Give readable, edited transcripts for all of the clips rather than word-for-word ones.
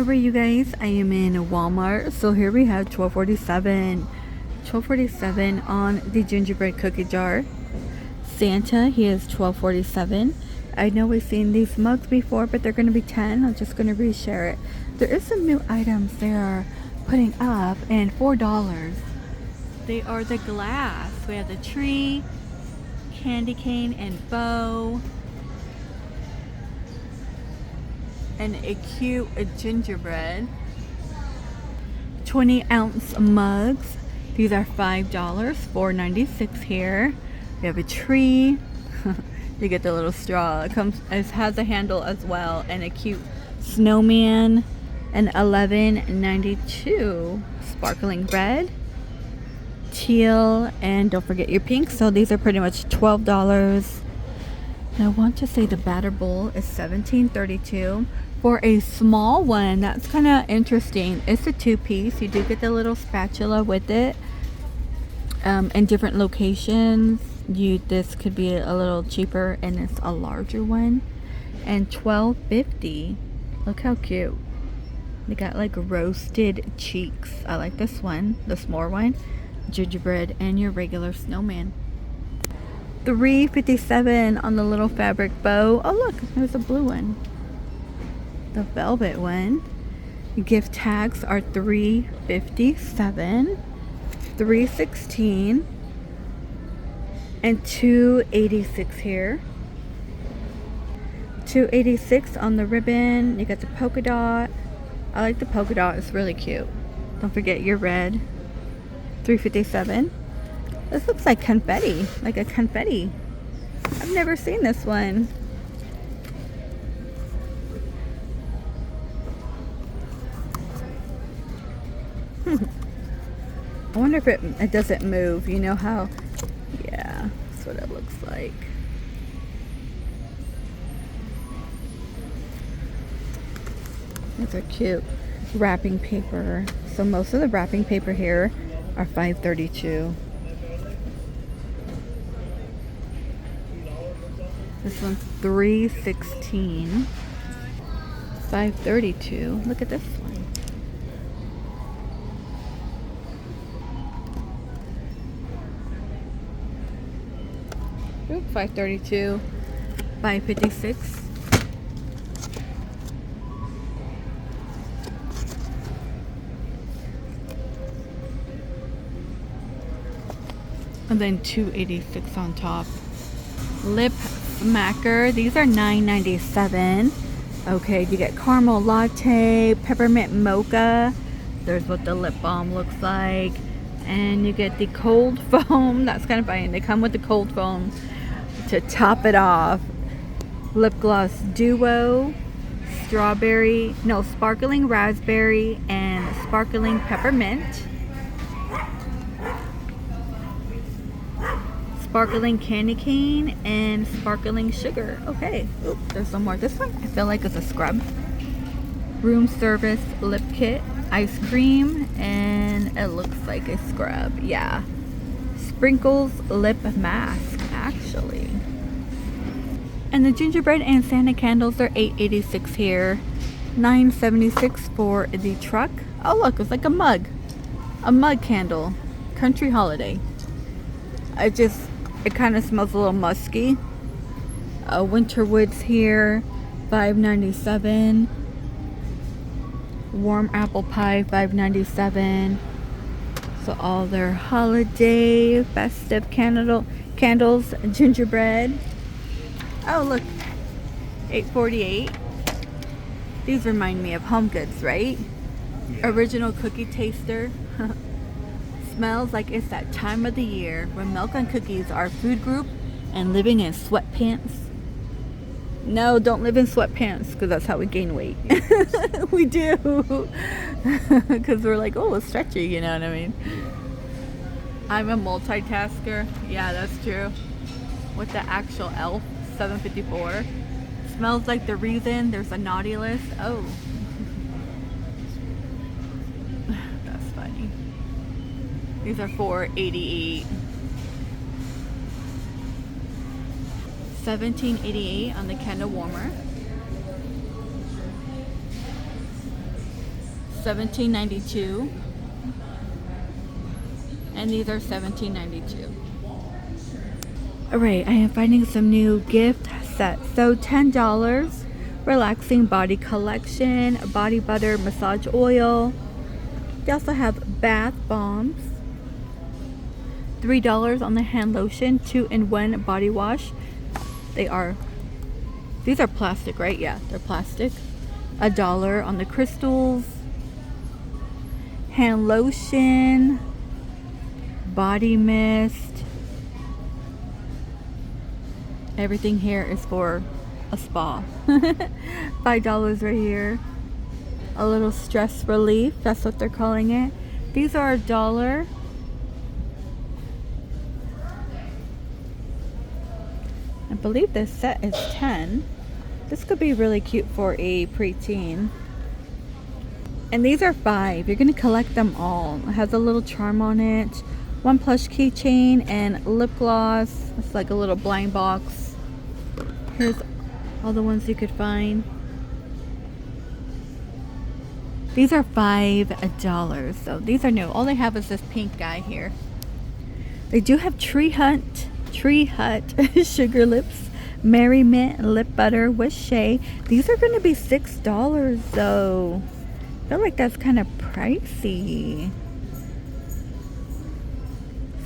Remember, you guys, I am in Walmart. So here we have 12.47 on the gingerbread cookie jar. Santa, he is 12.47. I know we've seen these mugs before, but they're going to be 10. I'm just going to reshare it. There is some new items they are putting up, and $4. They are the glass. We have the tree, candy cane, and bow, and a cute gingerbread. 20-ounce mugs. These are $5. $4.96 here. We have a tree. You get the little straw. It has a handle as well, and a cute snowman. And $11.92. Sparkling red, teal, and don't forget your pink. So these are pretty much $12. And I want to say the batter bowl is $17.32. For a small one, that's kind of interesting. It's a 2-piece. You do get the little spatula with it. In different locations, this could be a little cheaper, and it's a larger one. And $12.50. Look how cute. They got like roasted cheeks. I like this one, the s'more one. Gingerbread and your regular snowman. $3.57 on the little fabric bow. Oh look, there's a blue one. The velvet one. Gift tags are $3.57, $3.16, and $2.86 here. $2.86 on the ribbon. You got the polka dot. I like the polka dot. It's really cute. Don't forget your red. $3.57. This looks like confetti, like a confetti. I've never seen this one. I wonder if it doesn't move. You know how? Yeah, that's what it looks like. These are cute. Wrapping paper. So most of the wrapping paper here are $5.32. This one's $3.16. $5.32. Look at this one. Ooh, $5.32. $5.56. And then $2.86 on top. Lip smacker. These are $9.97. Okay, you get caramel latte, peppermint mocha. There's what the lip balm looks like. And you get the cold foam. That's kind of funny. They come with the cold foam to top it off. Lip gloss duo. Sparkling raspberry and sparkling peppermint. Sparkling candy cane and sparkling sugar. Okay. Oop, there's some more. This one I feel like is a scrub. Room service lip kit, ice cream, and it looks like a scrub. Yeah. Sprinkles lip mask, actually. And the gingerbread and Santa candles are $8.86 here. $9.76 for the truck. Oh look, it's like a mug. A mug candle. Country holiday. It kind of smells a little musky. Winter Woods here, $5.97. Warm apple pie, $5.97. So all their holiday festive candles, gingerbread. Oh look, $8.48. These remind me of Home Goods, right? Yeah. Original cookie taster. Smells like it's that time of the year when milk and cookies are food group and living in sweatpants. No, don't live in sweatpants, because that's how we gain weight. We do. Because we're like, oh, it's stretchy, you know what I mean? I'm a multitasker. Yeah, that's true. With the actual elf, $7.54. Smells like the reason there's a naughty list. Oh. That's funny. These are $4.88. $17.88 on the candle warmer. $17.92. And these are $17.92. Alright, I am finding some new gift sets. So $10. Relaxing body collection, body butter, massage oil. They also have bath bombs. $3 on the hand lotion, 2-in-1 body wash. These are plastic, right? Yeah, they're plastic. $1 on the crystals. Hand lotion, body mist. Everything here is for a spa. $5 right here. A little stress relief, that's what they're calling it. These are $1. I believe this set is 10. This could be really cute for a preteen. And these are 5. You're gonna collect them all. It has a little charm on it. 1 plush keychain and lip gloss. It's like a little blind box. Here's all the ones you could find. These are $5, so these are new. All they have is this pink guy here. They do have Tree Hut Sugar Lips, Merry Mint Lip Butter with Shea. These are going to be $6 though. I feel like that's kind of pricey.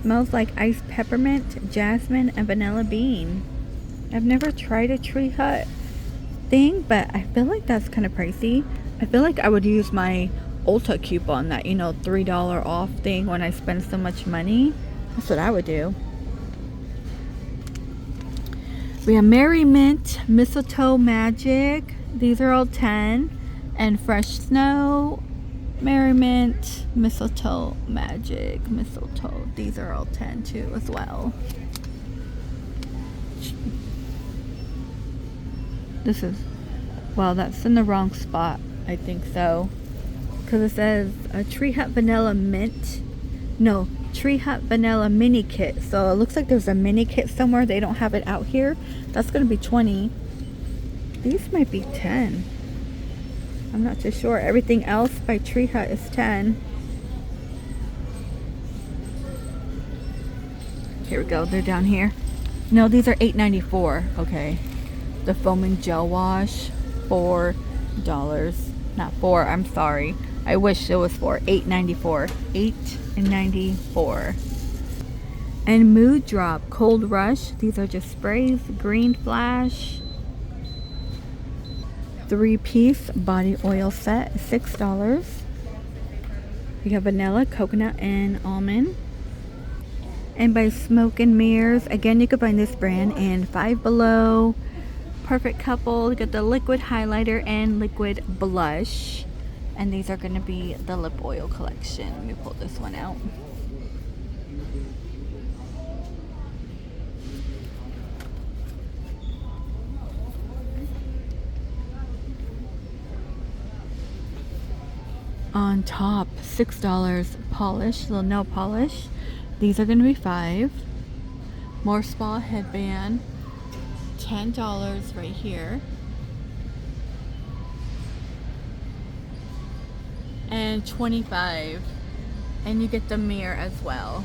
Smells like iced peppermint, jasmine, and vanilla bean. I've never tried a Tree Hut thing, but I feel like that's kind of pricey. I feel like I would use my Ulta coupon, that, you know, $3 off thing when I spend so much money. That's what I would do. We have Merry Mint, Mistletoe Magic. These are all 10. And Fresh Snow, Merry Mint, Mistletoe Magic, Mistletoe. These are all 10 too as well. This is, well, that's in the wrong spot. I think so. Because it says a Tree Hut Vanilla Mint. No, Tree Hut Vanilla Mini Kit. So it looks like there's a mini kit somewhere. They don't have it out here. That's going to be 20. These might be 10. I'm not too sure. Everything else by Tree Hut is 10. Here we go. They're down here. No, these are $8.94. Okay. The foaming gel wash, $4. Not 4, I'm sorry. I wish it was 4. $8.94. $8.94. And Mood Drop Cold Rush. These are just sprays. Green Flash. 3-piece body oil set, $6. We have vanilla, coconut, and almond. And by Smoke and Mirrors, again, you could find this brand in Five Below, Perfect Couple. You get the liquid highlighter and liquid blush. And these are going to be the lip oil collection. Let me pull this one out. On top, $6 polish, little nail polish. These are going to be $5. More spa headband, $10 right here. And $25. And you get the mirror as well.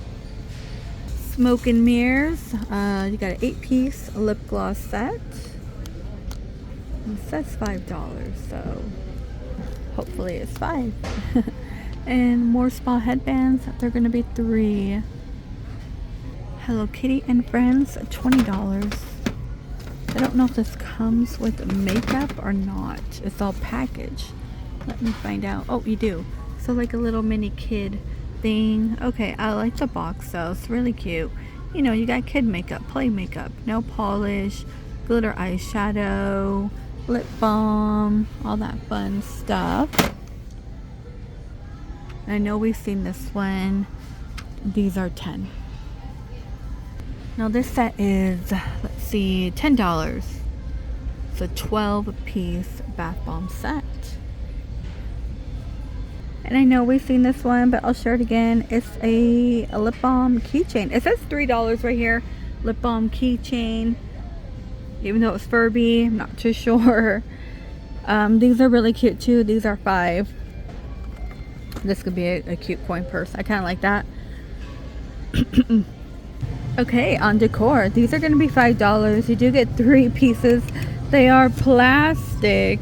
Smoke and Mirrors. You got an 8-piece lip gloss set. It says $5, so hopefully it's 5. And more spa headbands. They're going to be 3. Hello Kitty and Friends, $20. I don't know if this comes with makeup or not. It's all packaged. Let me find out. Oh, you do. So like a little mini kid thing. Okay, I like the box though. It's really cute. You know, you got kid makeup, play makeup, nail polish, glitter eyeshadow, lip balm, all that fun stuff. I know we've seen this one. These are 10. Now this set is, let's see, $10. It's a 12-piece bath bomb set. And I know we've seen this one, but I'll share it again. It's a lip balm keychain. It says $3 right here. Lip balm keychain. Even though it's Furby, I'm not too sure. These are really cute too. These are $5. This could be a cute coin purse. I kind of like that. Okay, on decor. These are going to be $5. You do get 3 pieces. They are plastic.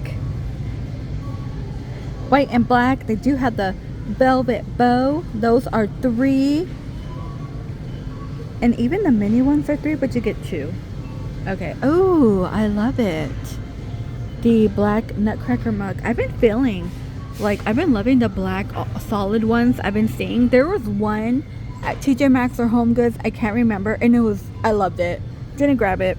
White and black. They do have the velvet bow. Those are 3. And even the mini ones are 3, but you get 2. Okay. Oh, I love it. The black nutcracker mug. I've been feeling like I've been loving the black solid ones I've been seeing. There was one at TJ Maxx or Home Goods, I can't remember, and I loved it. Didn't grab it,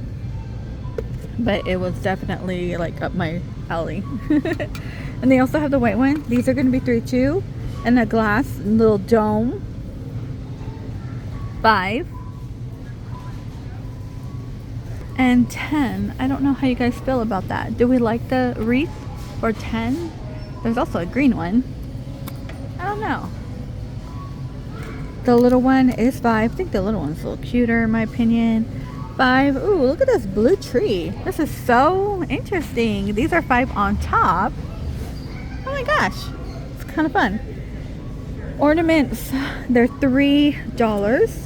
but it was definitely like up my alley. And they also have the white one. These are going to be 3 too, and a glass little dome. 5 and 10. I don't know how you guys feel about that. Do we like the wreath for 10? There's also a green one. I don't know. The little one is 5. I think the little one's a little cuter in my opinion. 5. Ooh, look at this blue tree. This is so interesting. These are 5 on top. Oh my gosh. It's kind of fun. Ornaments. They're $3.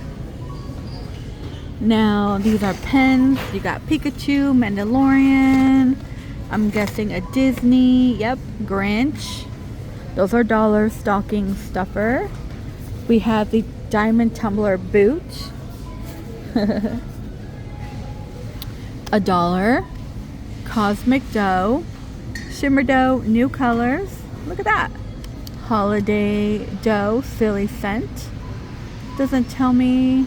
Now, these are pens. You got Pikachu, Mandalorian. I'm guessing a Disney. Yep, Grinch. Those are $1 stocking stuffer. We have the diamond tumbler boot. $1. Cosmic dough. Shimmer dough, new colors. Look at that. Holiday dough, silly scent. Doesn't tell me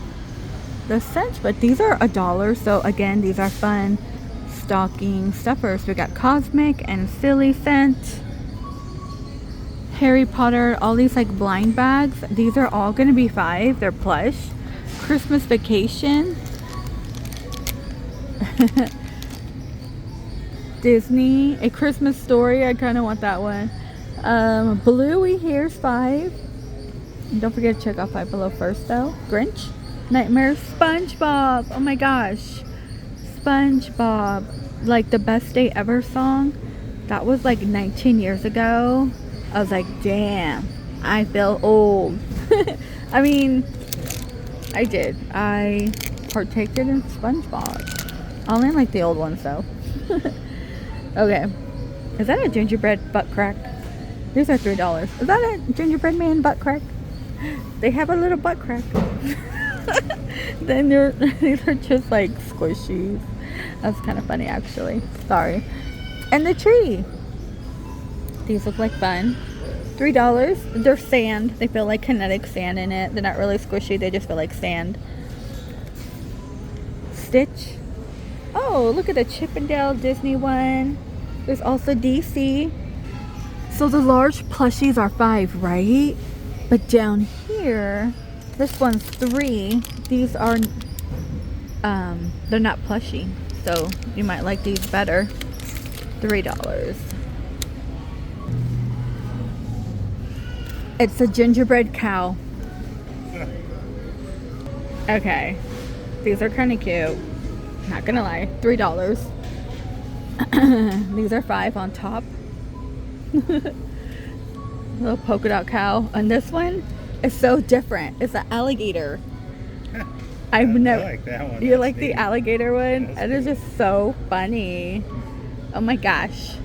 the scent, but these are $1. So again, these are fun stocking stuffers. We got cosmic and silly scent. Harry Potter, all these like blind bags. These are all going to be 5. They're plush. Christmas vacation. Disney, A Christmas Story. I kind of want that one. Bluey, here's 5. Don't forget to check out Five Below first though. Grinch. Nightmare. SpongeBob. Oh my gosh. SpongeBob. Like the Best Day Ever song. That was like 19 years ago. I was like, damn. I feel old. I mean, I did. I partaked in SpongeBob. I only like the old ones though. Okay. Is that a gingerbread butt crack? These are $3. Is that a gingerbread man butt crack? They have a little butt crack. Then these are just like squishies. That's kind of funny actually. Sorry. And the tree. These look like fun. $3. They're sand. They feel like kinetic sand in it. They're not really squishy. They just feel like sand. Stitch. Oh, look at the Chippendale Disney one. There's also DC. So the large plushies are 5, right? But down here, this one's 3. These are, they're not plushy. So you might like these better. $3. It's a gingerbread cow. Okay. These are kind of cute. Not gonna lie. $3. These are 5 on top. Little polka dot cow. And this one is so different. It's an alligator. I've never. I like that one. You like the alligator one? It is just so funny. Oh my gosh.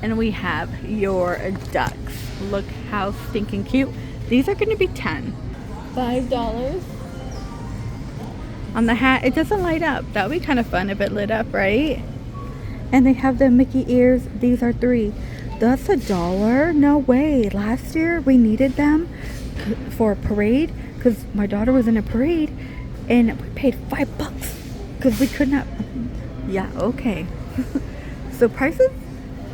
And we have your ducks. Look how stinking cute. These are going to be 10. $5. On the hat, it doesn't light up. That would be kind of fun if it lit up, right? And they have the Mickey ears. These are 3. That's $1. No way. Last year we needed them for a parade because my daughter was in a parade and we paid $5 because we could not. Yeah, okay. So prices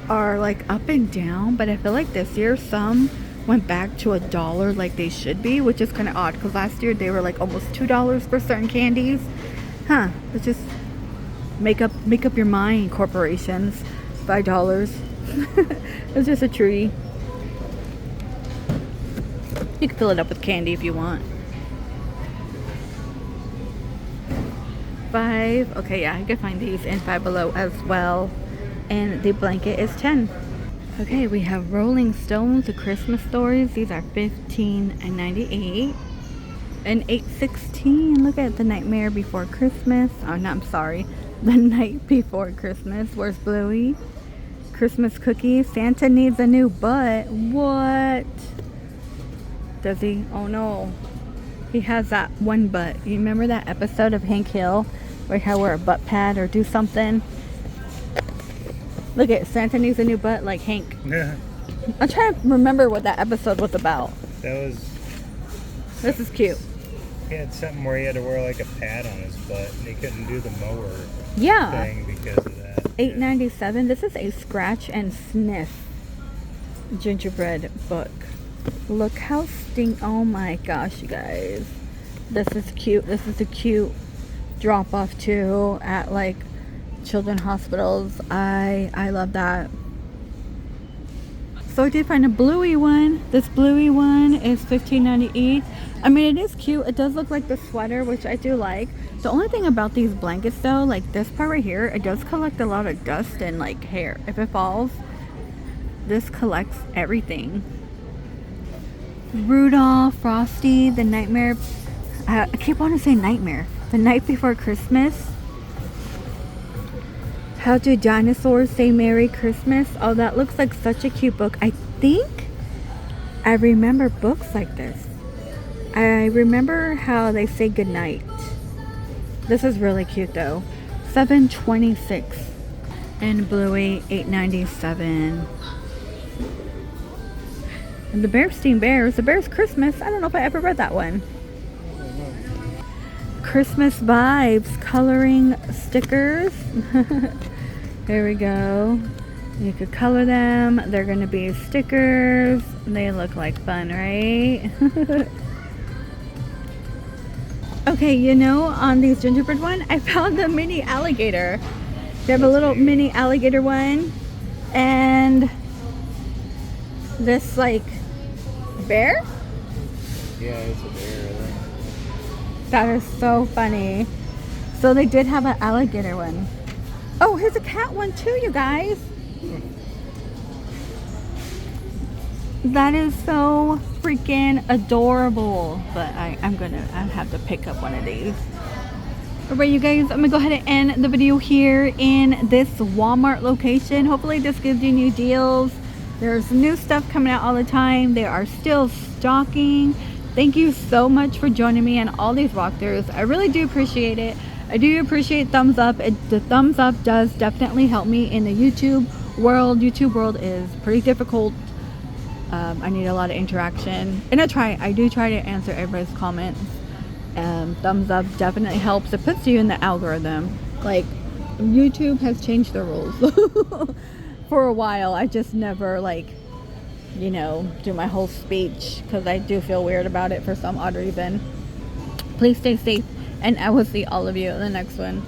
are like up and down, but I feel like this year some went back to $1 like they should be, which is kind of odd because last year they were like almost $2 for certain candies. It's just make up your mind, corporations. $5. It's just a tree. You can fill it up with candy if you want. 5. Okay, yeah, I can find these in Five Below as well. And the blanket is 10. Okay, we have Rolling Stones, the Christmas stories. These are $15.98 and $8.16. Look at The Nightmare Before Christmas. Oh no, I'm sorry. The Night Before Christmas. Where's Bluey? Christmas cookies. Santa needs a new butt. What? Does he? Oh no. He has that one butt. You remember that episode of Hank Hill where he had to wear a butt pad or do something? Look at Santa needs a new butt like Hank. Yeah. I'm trying to remember what that episode was about. That was... This is cute. He had something where he had to wear like a pad on his butt and he couldn't do the mower thing because of that. $8.97. This is a scratch and sniff gingerbread book. Look how oh my gosh, you guys. This is cute. This is a cute drop off too at like children's hospitals. I love that. So I did find a bluey one. This bluey one is $15.98. I mean, it is cute. It does look like the sweater, which I do like. The only thing about these blankets though, like this part right here, it does collect a lot of dust and like hair. If it falls, this collects everything. Rudolph, Frosty, The Nightmare. I keep wanting to say Nightmare. The Night Before Christmas. How Do Dinosaurs Say Merry Christmas? Oh, that looks like such a cute book. I think I remember books like this. I remember how they say goodnight. This is really cute though. $7.26. And Bluey, $8.97. And the Bearstein Bears. The Bears Christmas. I don't know if I ever read that one. Christmas vibes. Coloring stickers. Here we go. You could color them. They're going to be stickers. They look like fun, right? Okay, you know, on these gingerbread one, I found the mini alligator. They have a little mini alligator one. And this like bear? Yeah, it's a bear, I think. That is so funny. So they did have an alligator one. Oh, here's a cat one too, you guys. That is so freaking adorable. But I have to pick up one of these. Alright, you guys, I'm gonna go ahead and end the video here in this Walmart location. Hopefully this gives you new deals. There's new stuff coming out all the time. They are still stocking. Thank you so much for joining me on all these walkthroughs. I really do appreciate it. I do appreciate thumbs up. The thumbs up does definitely help me in the YouTube world. YouTube world is pretty difficult. I need a lot of interaction. And I do try to answer everybody's comments. Thumbs up definitely helps. It puts you in the algorithm. Like, YouTube has changed the rules. For a while, I just never, like, you know, do my whole speech because I do feel weird about it for some odd reason. Please stay safe, and I will see all of you in the next one.